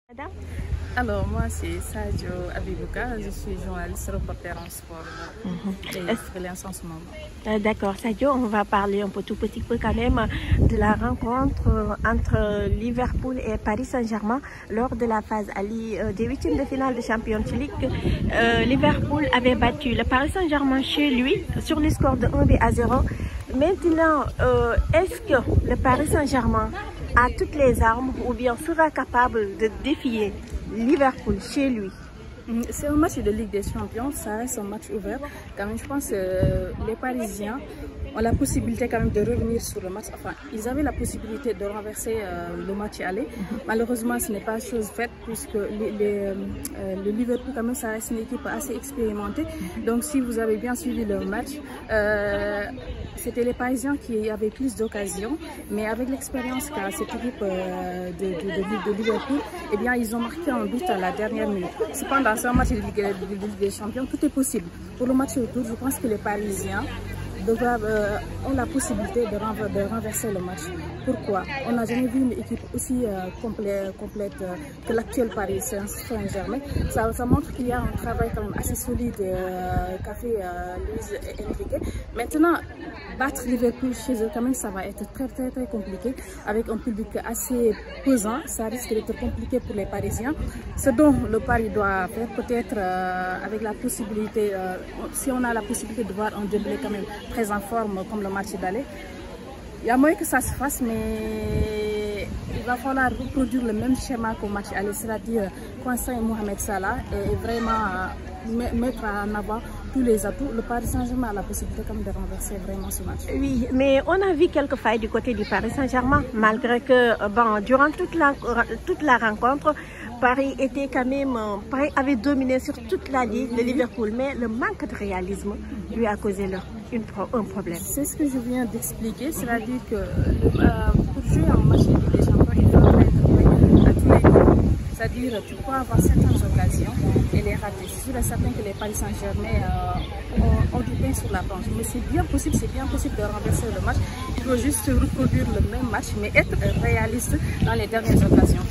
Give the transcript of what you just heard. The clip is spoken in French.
Madame? Alors, moi, c'est Sadio Abibouka, je suis journaliste reporter en sport et freelance en ce moment. D'accord, Sadio, on va parler un peu tout petit peu quand même de la rencontre entre Liverpool et Paris Saint-Germain lors de la phase Ali des huitièmes de finale de Champions League. Liverpool avait battu le Paris Saint-Germain chez lui sur le score de 1-0. Maintenant, est-ce que le Paris Saint-Germain a toutes les armes ou bien sera capable de défier Liverpool chez lui? C'est un match de Ligue des Champions, ça reste un match ouvert. Quand même, je pense que les Parisiens ont la possibilité quand même de revenir sur le match. Enfin, ils avaient la possibilité de renverser le match aller. Malheureusement, ce n'est pas chose faite puisque le Liverpool, quand même, ça reste une équipe assez expérimentée. Donc, si vous avez bien suivi le match, c'était les Parisiens qui avaient plus d'occasions. Mais avec l'expérience qu'a cette équipe de Liverpool, eh bien, ils ont marqué un but à la dernière minute. Cependant, c'est un match de Ligue des Champions, tout est possible. Pour le match retour, je pense que les Parisiens ont la possibilité de renverser le match. Pourquoi? On n'a jamais vu une équipe aussi complète que l'actuel Paris Saint-Germain. Ça montre qu'il y a un travail quand même assez solide qu'a fait Luis Enrique. Maintenant, battre Liverpool chez eux, quand même, ça va être très compliqué. Avec un public assez pesant, ça risque d'être compliqué pour les Parisiens. Ce dont le Paris doit faire, peut-être avec la possibilité, si on a la possibilité de voir un Dembélé quand même très en forme comme le match d'aller, il y a moyen que ça se fasse, mais il va falloir reproduire le même schéma qu'au match aller, c'est-à-dire coincer Mohamed Salah et vraiment mettre en avant tous les atouts. Le Paris Saint-Germain a la possibilité comme de renverser vraiment ce match. Oui, mais on a vu quelques failles du côté du Paris Saint-Germain, malgré que durant toute la rencontre, Paris était quand même, Paris avait dominé sur toute la ligue de Liverpool, mais le manque de réalisme lui a causé un problème. C'est ce que je viens d'expliquer, c'est-à-dire que pour jouer en match de Ligue des Champions, il faut être à tous les niveaux. C'est-à-dire tu peux avoir certaines occasions et les rater. Je suis certain que les Paris Saint-Germain ont du pain sur la planche. Mais c'est bien possible de renverser le match. Il faut juste reproduire le même match, mais être réaliste dans les dernières occasions.